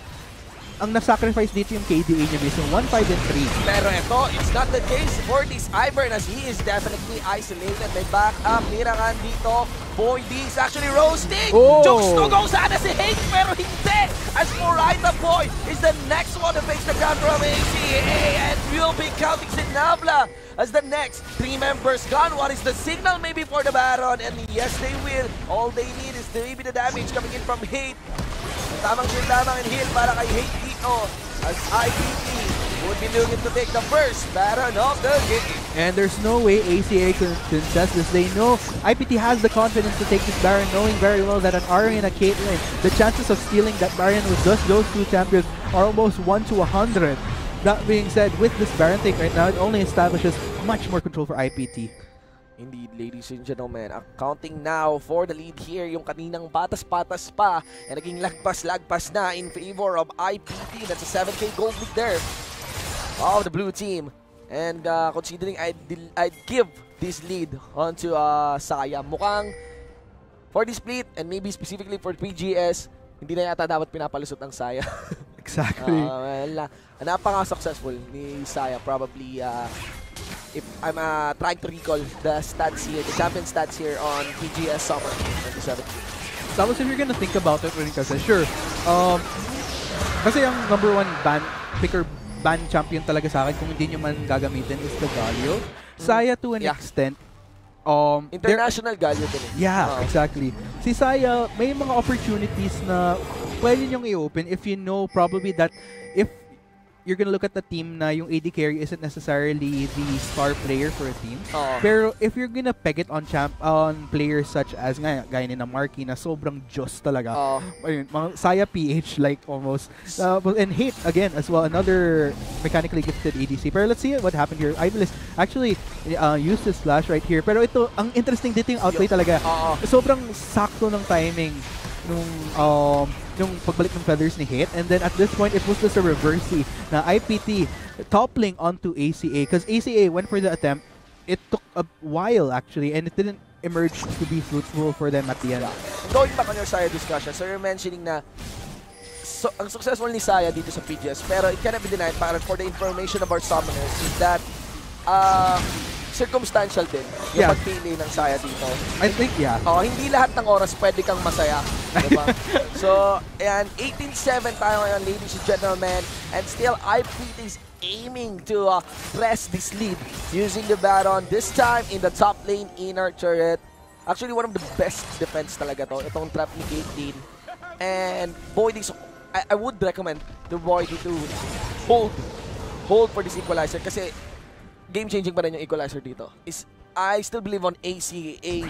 ang na-sacrifice dito yung KDA niya mismo, 1, 5, and 3. Pero ito, it's not the case for this Ivern as he is definitely isolated. May backup, Mirakan dito. Boy D is actually roasting! Oh! Jokes to go sana si Hate, pero hindi! As for Raita Boy is the next one to face the counter of ACA and will be counting Sinabla as the next 3 members gone. What is the signal maybe for the Baron? And yes, they will. All they need is maybe the damage coming in from Hate. Tamang shield lamang and heal para kay Hate dito as IPT would be looking to take the first Baron of the game. And there's no way ACA can contest this. They know IPT has the confidence to take this Baron, knowing very well that an Ari and a Caitlyn, the chances of stealing that Baron with just those 2 champions are almost 1 to 100. That being said, with this Baron take right now, it only establishes much more control for IPT. Indeed, ladies and gentlemen, accounting now for the lead here. Yung kaninang patas-patas pa and naging lagpas-lagpas na in favor of IPT. That's a 7k gold lead there of the blue team. And considering I'd give this lead onto Saya, mukhang for this split and maybe specifically for 3GS, hindi na yata dapat pinapalusot ang Saya. Exactly. Napaka-successful ni Saya. Probably if I'm trying to recall the stats here, the champion stats here on PGS Summer 2017. Tapos if you're gonna think about it rin kasi, sure, kasi yung #1 ban champion talaga sa akin kung hindi nyo man gagamitin is the Galio. Saya to an extent, international Galio din. Yeah, exactly. Si Saya, may mga opportunities na pwede nyong i-open if you know probably that if you're gonna look at the team na yung AD carry isn't necessarily the star player for a team. Pero if you're gonna peg it on players such as gaya ni na Marky na sobrang Diyos talaga. Ayun, mga Saya PH like almost. And Hate again as well, another mechanically gifted ADC. Pero let's see what happened here. Ivlis actually used his flash right here. Pero ito, ang interesting dito yung outplay talaga. Sobrang sakto ng timing nung pagbalik ng feathers ni Hate, and then at this point it was just a reversey na IPT toppling onto ACA because ACA went for the attempt. It took a while actually and it didn't emerge to be fruitful for them at the end. Going back on your Saya discussion, so you're mentioning na ang successful ni Saya dito sa PGS, pero it cannot be denied para for the information of our summoners is that circumstantial din yung pagpili ng Saya dito. I think, hindi lahat ng oras pwede kang masaya. Diba? So, ayan, 18-7 tayo ngayon, ladies and gentlemen. And still, IPT is aiming to press this lead using the Baron. This time, in the top lane, inner turret. Actually, one of the best defense talaga to. Itong trap ni Caitlyn. And Boyd, I would recommend the Boyd to hold for this equalizer kasi game-changing pa rin yung equalizer dito. I still believe on ACA.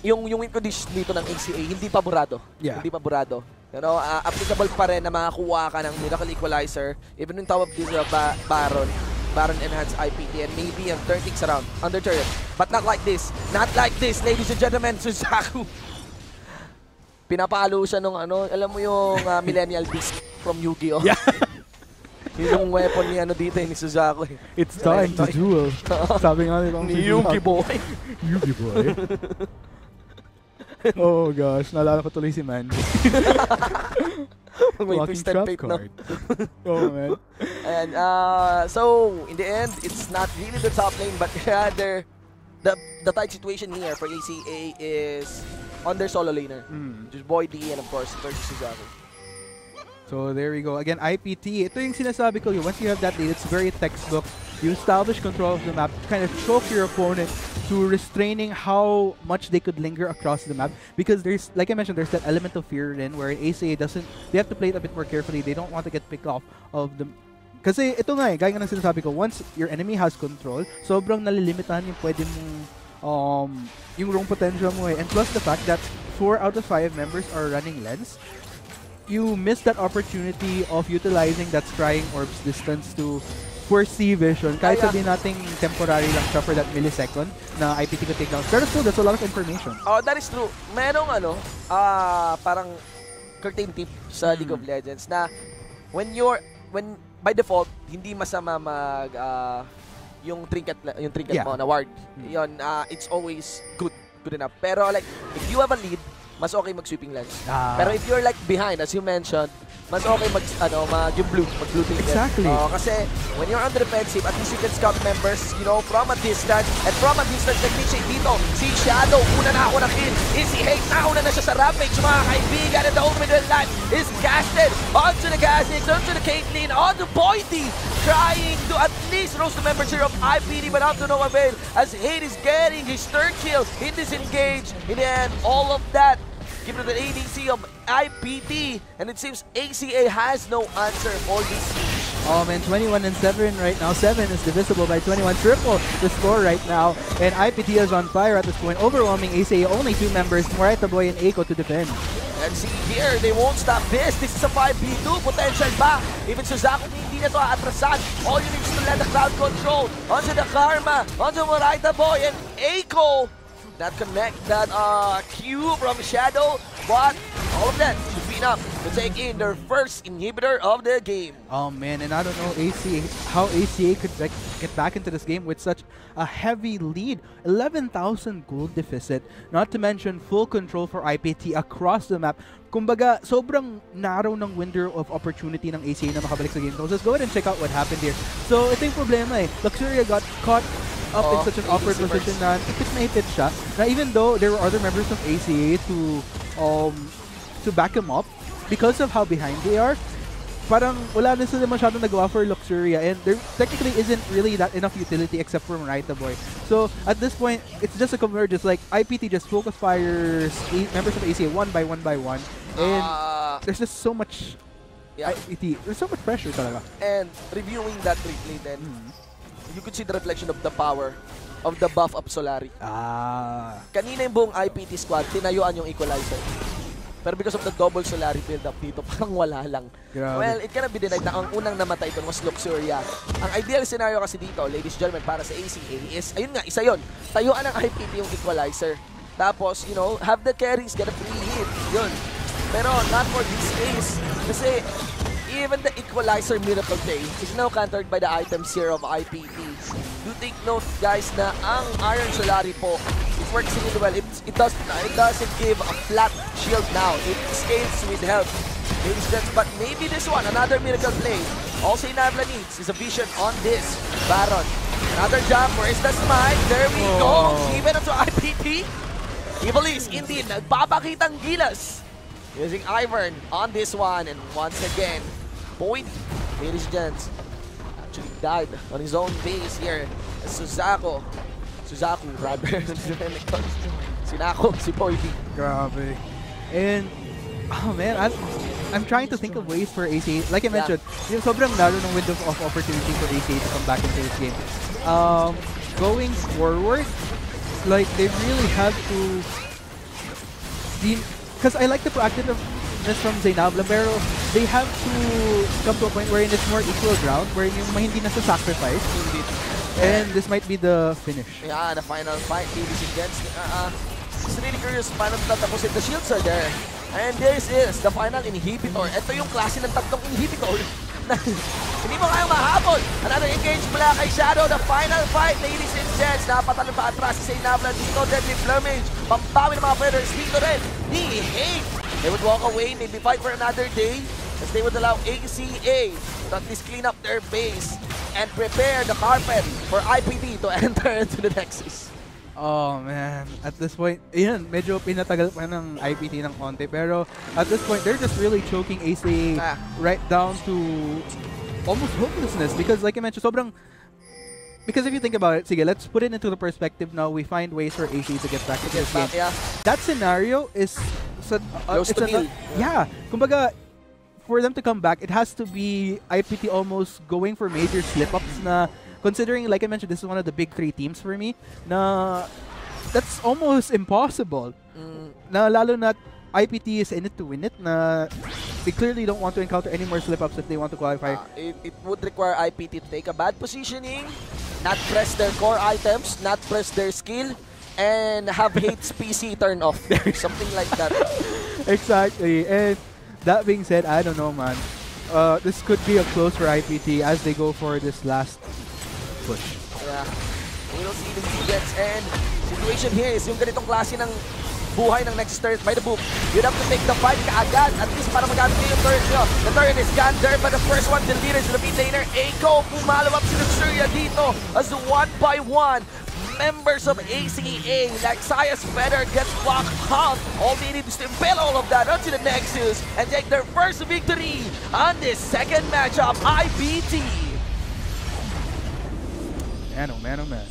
Yung win condition dito ng ACA, hindi paborado. Yeah. Hindi paborado. You know, applicable pa rin na makakuha ka ng miracle equalizer even on top of this Baron. Baron enhance IPT and maybe turn things around on their turret. But not like this. Not like this, ladies and gentlemen. Suzaku. Pinapalo siya nung alam mo yung Millennial Disc from Yu-Gi-Oh! Yeah. Yun yung weapon ni dito ni Suzaku. It's time to duel. Sabi nga nila ni Yugi boy. Yugi boy. Oh gosh, naalala ko tuloy si Mandy. May twisted fate na. Oh man. And so in the end, it's not really the top lane, but rather the tight situation here for ACA is on their solo laner. Just Boy D and of course versus Suzaku. So there we go. Again, IPT. Ito yung sinasabi ko. Once you have that lead, it's very textbook. You establish control of the map, kind of choke your opponent to restraining how much they could linger across the map. Because there's, like I mentioned, there's that element of fear in where ACA doesn't, they have to play it a bit more carefully. They don't want to get picked off of the... Kasi ito nga gaya nga ng sinasabi ko, once your enemy has control, sobrang nalilimitahan yung pwede mong, yung roam potential mo And plus the fact that 4 out of 5 members are running lens, you miss that opportunity of utilizing that scrying orbs distance to foresee vision. Kahit sabihin nating temporary lang siya for that millisecond na IPT could take down. Pero still, that's a lot of information. Oh, that is true. Merong parang curtain tip sa League of Legends na when by default, hindi masama yung trinket mo na ward. Yun, it's always good enough. Pero like, if you have a lead, mas okay mag-sweeping lens. Pero if you're like behind, as you mentioned, mas okay mag-blue team. Exactly. Kasi when you're on the defensive, at least you can scout members, from a distance. And from a distance, nag-initiate dito, si Shadow, una na ako na kill. Si Hate, nauna na siya sa Rampage, mga kaibigan. And the Omidal Life is casted onto the Kha'Zix, onto the Caitlyn, onto Boydie, trying to at least roast the members here of IPT, but up to no avail, as Hate is getting his third kill in this engage. In the end, all of that given to the ADC of IPT, and it seems ACA has no answer for this siege. Oh man, 21 and 7 right now. 7 is divisible by 21. Triple the score right now. And IPT is on fire at this point, overwhelming ACA. Only 2 members, Morita Boy and Eiko to defend. And see here, they won't stop this. This is a 5v2. Potential ba? Even Suzaku hindi na to aatrasan. All you need is to let the crowd control. Onto the Karma, onto Morita Boy and Eiko. That connect that Q from Shadow, but all of that should be enough to take in their first inhibitor of the game. Oh man, and I don't know how ACA could get back into this game with such a heavy lead. 11,000 gold deficit, not to mention full control for IPT across the map. Kumbaga, sobrang narrow ng window of opportunity ng ACA na makabalik sa game. So let's go ahead and check out what happened here. So ito yung problema Luxuria got caught up in such an awkward position na hipit siya. Na even though there were other members of ACA to back him up, because of how behind they are, parang wala na sila masyadong nagawa for Luxuria, and there technically isn't really that enough utility except for Morita Boy. So at this point, it's just a convergence. Like IPT just focus fires members of ACA one by one, and there's just so much IPT. There's so much pressure talaga. And reviewing that replay then, you could see the reflection of the power of the buff up Solari. Kanina yung buong IPT squad, tinayuan yung equalizer. Pero because of the double Solari build-up dito, parang wala lang. Grabe. Well, it cannot be denied na ang unang namatay doon was Luxuria. Ang ideal scenario kasi dito, ladies and gentlemen, para sa ACA is, ayun nga, isa yun. Tayuan ng IPT yung equalizer. Tapos, have the carries get a free hit. Yun. Pero not for this case. Kasi even the equalizer miracle play is now countered by the items here of IPT. Do take note, guys, na ang Iron Solari po, it works really well. It doesn't give a flat shield now. It scales with health. But maybe this one, another miracle play. All Sinabla needs is a vision on this Baron. Another jump. Where is the smite? There we go. Even up to IPT. Evil is indeed nagpapakitang gilas. Using Ivern on this one. And once again, Boyd, ladies and gents, actually died on his own base here. Suzaku rather. Sinako, si Boydie. Grabe. And, oh man, I'm trying to think of ways for ACA. Like I mentioned, yung sobrang narrow ng window of opportunity for ACA to come back into this game. Going forward, like they really have to, because I like the proactive toughness from Zainabla, pero they have to come to a point wherein it's more equal ground, wherein yung mga hindi nasa-sacrifice. Indeed. And this might be the finish. Yeah, the final fight, ladies and gents. It's really curious paano tatapusin. The shields are there. And this is the final inhibitor. Ito yung klase ng tatlong inhibitor na hindi mo kayang mahabol. Another engage mula kay Shadow. The final fight, ladies and gents. Napatalon pa atras si Zainabla dito. Deadly Plumage. Pampawi ng mga players dito rin. Ni Hate. They would walk away. Maybe fight for another day. As they would allow ACA to at least clean up their base and prepare the carpet for IPT to enter into the Nexus. Oh man, at this point, yun, medyo pinatagal pa ng IPT ng konti. Pero at this point, they're just really choking ACA right down to almost hopelessness. Because like I mentioned, because if you think about it, sige, let's put it into the perspective now. We find ways for ACA to get back to this game. Yeah. That scenario is Close to nil. Yeah, kumbaga, for them to come back, it has to be IPT almost going for major slip-ups na, considering, like I mentioned, this is one of the big three teams for me, na that's almost impossible. Na lalo na IPT is in it to win it, na they clearly don't want to encounter any more slip-ups if they want to qualify. It would require IPT to take a bad positioning, not press their core items, not press their skill, and have Hate's PC turn off. Something like that. Exactly. And that being said, I don't know, man. This could be a close for IPT as they go for this last push. Yeah. We'll see the gets, and situation here is yung ganitong klase ng buhay ng next turret by the book. You'd have to take the fight kaagad, at least para magamit niyo yung turret nyo. The turret is gone there, but the first one deleted to the mid laner. Echo, pumalo up si Luxuria dito as one by one. Members of ACA, like Sias Feather, gets blocked off. All they need is to impel all of that onto the Nexus and take their first victory on this second matchup, IPT. Man, oh man, oh man.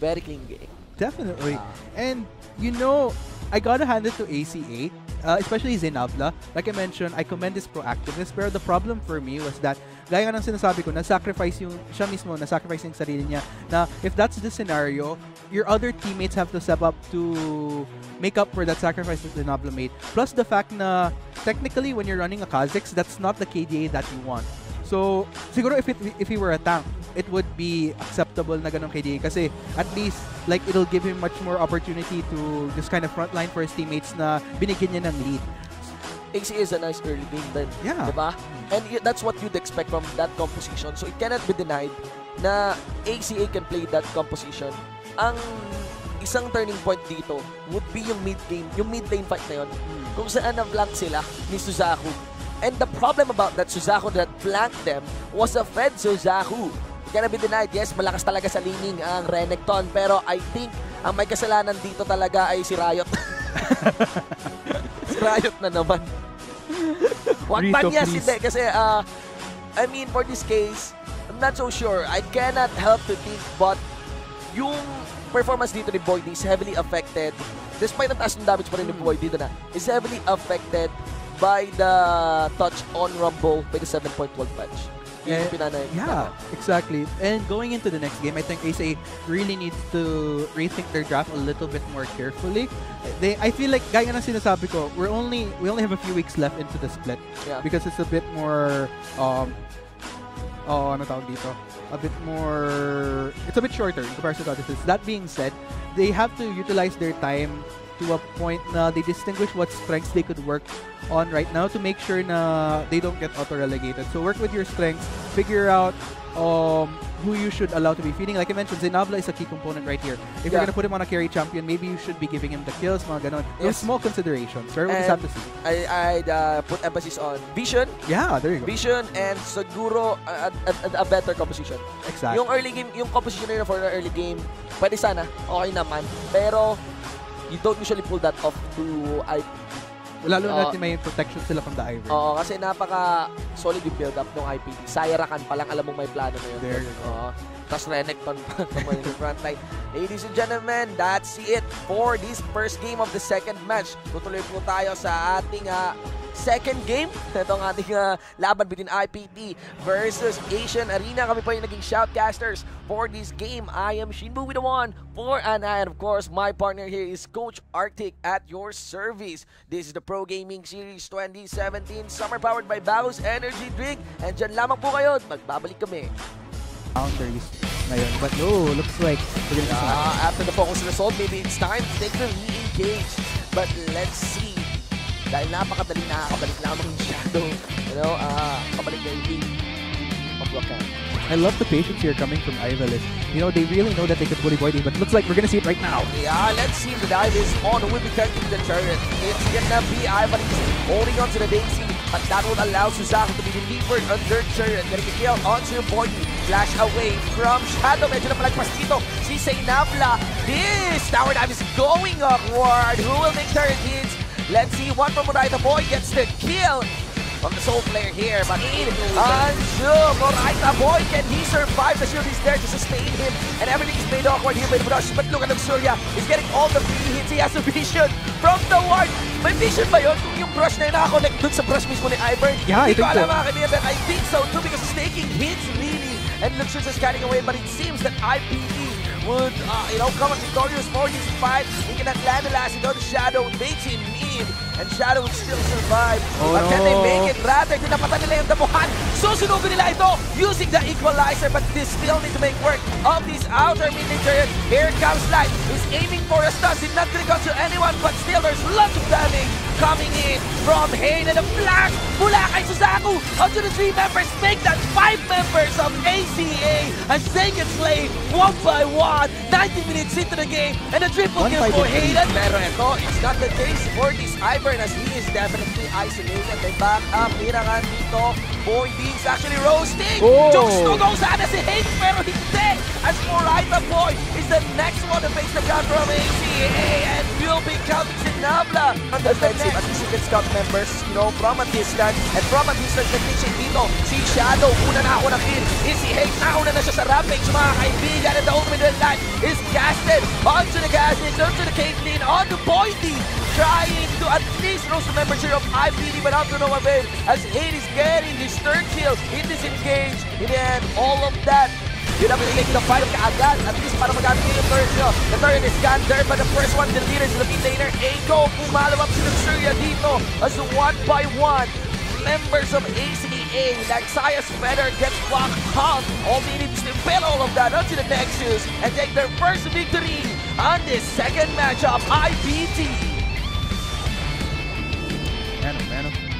Very clean game. Definitely. And, you know, I gotta hand it to ACA, especially Zainabla. Like I mentioned, I commend his proactiveness, pero the problem for me was that, gaya ng sinasabi ko, na-sacrifice yung, siya mismo, na-sacrifice yung sarili niya, na if that's the scenario, your other teammates have to step up to make up for that sacrifice that Zainabla made. Plus the fact na, technically, when you're running a Kha'Zix, that's not the KDA that you want. So, siguro if he were a tank, it would be acceptable na ganong KDA kasi at least like it'll give him much more opportunity to just kind of frontline for his teammates na binigyan niya ng lead. ACA is a nice early game then, yeah. Diba? And that's what you'd expect from that composition. So it cannot be denied na ACA can play that composition. Ang isang turning point dito would be yung mid game, yung mid lane fight na yun, kung saan na-flank sila ni Suzaku. And the problem about that Suzaku that flanked them was a Fed Suzaku. Cannot be denied. Yes, malakas talaga sa laning ang Renekton, pero I think ang may kasalanan dito talaga ay si Riot. Si Riot na naman. Wag ba niya hindi kasi I mean for this case, I'm not so sure. I cannot help to think but yung performance dito ni Boyd is heavily affected. Despite ang taas ng damage pa rin ni Boyd dito na, is heavily affected by the touch on Rumble by the 7.12 patch. Yeah, exactly. And going into the next game, I think ACA really needs to rethink their draft a little bit more carefully. I feel like, gaya ng sinasabi ko, we only have a few weeks left into the split because it's a bit more ano tawag dito? It's a bit shorter in comparison to others. That being said, they have to utilize their time to a point na they distinguish what strengths they could work on right now to make sure na they don't get auto-relegated. So work with your strengths, figure out who you should allow to be feeding. Like I mentioned, Zainabla is a key component right here. If you're gonna put him on a carry champion, maybe you should be giving him the kills, mga ganon. Those small considerations. We'll just have to see. I'd put emphasis on vision. Yeah, there you go. Vision and siguro a better composition. Exactly. Yung early game, yung composition na for the early game, pwede sana, okay naman. Pero you don't usually pull that off to IPT. Lalo natin may protection sila from the Ivern. Oo, kasi napaka-solid yung build-up ng IPT. Sayarakan pa lang, alam mong may plano na yun. There you go. Tapos Renekton pa naman yung front line. Ladies and gentlemen, that's it for this first game of the second match. Tutuloy po tayo sa ating second game. Ito ang ating laban between IPT versus Asian Arena. Kami po yung naging shoutcasters for this game. I am Shinbu with the 1 for Ana, and of course, my partner here is Coach Arctic at your service. This is the Pro Gaming Series 2017, summer powered by Bagus Energy Drink. And dyan lamang po kayo, magbabalik kami. Boundaries ngayon. But no, looks like we're gonna see some. After the focus result, maybe it's time to take the re-engage. But let's see. Dahil napakadali nakakabalik lamang yung Shadow. You know, kabalik na yung lead of Wakan. I love the patience here coming from Ivalis. You know, they really know that they could bully Void, but looks like we're gonna see it right now. Yeah, let's see if the dive is on. Who will be taking the turret? It's gonna be Ivalis holding on to the Daisy. But that would allow Suzaku to be delivered under turret. Getting a kill onto Void. Flash away from Shadow. Medyo na palagpas dito si Saynabla. This tower dive is going upward. Who will make turret hits? Let's see, one from Moraita Boy gets the kill from the sole player here, but Moraita Boy, can he survive? The shield is there to sustain him, and everything is made awkward here by the brush. But look at Surya, he's getting all the free hits. He has a vision from the ward. May vision ba yun? Kung yung brush na yun nakakonect dun sa brush mismo ni Ivern? Yeah, Hindi ko I think alam so. mga kaibigan, but I think so too, because he's taking hits really. And Luxus is scanning away, but it seems that IPT would, come up victorious for this fight. He cannot land the last on Shadow, makes him need, and Shadow would still survive. But can they make it? Rather, tinapatan nila yung damuhan. Susunugin nila ito using the equalizer, but they still need to make work of this outer mid-lane turret. Here comes Light. He's aiming for a stun. Did not gonna go to anyone, but still there's lots of damage coming in from Hayne, and a flash mula kay Suzaku onto the 3 members. Make that 5 members of ACA as they get slain one by one. 90 minutes into the game, and a triple kill for Hayden. Pero ito, it's not the case for this Ivern, as he is definitely isolated. May backup, hirangan dito. Boy, he's actually roasting. Jokes to go sana si Hayden, pero hindi. As Moraita Boy is the next one to face the count from ACA, and will be counting Sinabla. Defensive, at least you can scout members, from a distance. And from a distance, nag-initiate dito. Si Shadow, una na ako ng kill. Si Hayden, nauna na siya sa rampage, mga kaibigan. And the ultimate line is casted onto the Gasnix, onto the Caitlyn, onto Boydie, trying to at least roast the membership of IPT, but up to no avail, as Hayden is getting his third kill in this engage. In the end, all of that, yun ang pinilake the fight kaagad, at least para magamit niya yung third kill. The third is scanned, but the first one, the leader is the mid laner, Eiko, pumalawap si Luxuria dito, as 1 by 1. Members of ACA, like Saya's Feather, gets blocked out. All they need is to impel all of that onto the Nexus and take their first victory on this second matchup, IPT. Man, oh, man, oh.